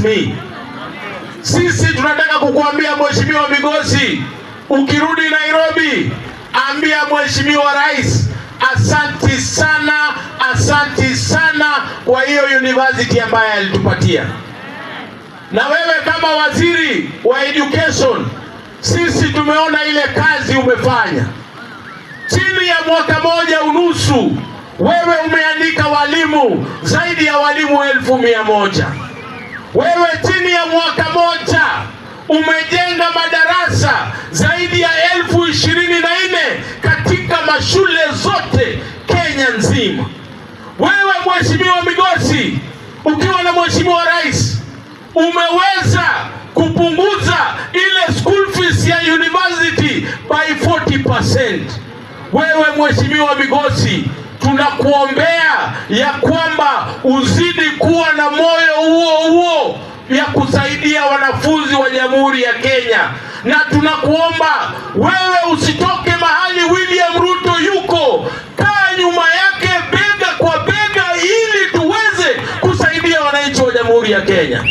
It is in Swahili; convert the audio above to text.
rasmi. Sisi tunataka kukuambia Mheshimiwa Migosi, ukirudi Nairobi, ambia Mheshimiwa Rais, asanti sana kwa hiyo university ambayo alitupatia. Na wewe kama waziri wa education, sisi tumeona ile kazi umefanya. Chini ya mwaka moja unusu, wewe umeandika walimu zaidi ya walimu 1,100. Wewe chini ya mwaka moja umejenga madarasa zaidi ya 24,000 katika mashule zote Kenya nzima. Wewe Mheshimiwa Migosi, ukiwa na Mheshimiwa Rais, umeweza kupunguza ile school fees ya university by 40%. Wewe Mheshimiwa Migosi, tunakuombea ya kwamba uzidi kuwa na moyo huo ya kusaidia wanafunzi wa Jamhuri ya Kenya. Na tunakuomba wewe usitoke mahali William Ruto yuko, kaa nyuma yake bega kwa bega ili tuweze kusaidia wananchi wa Jamhuri ya Kenya.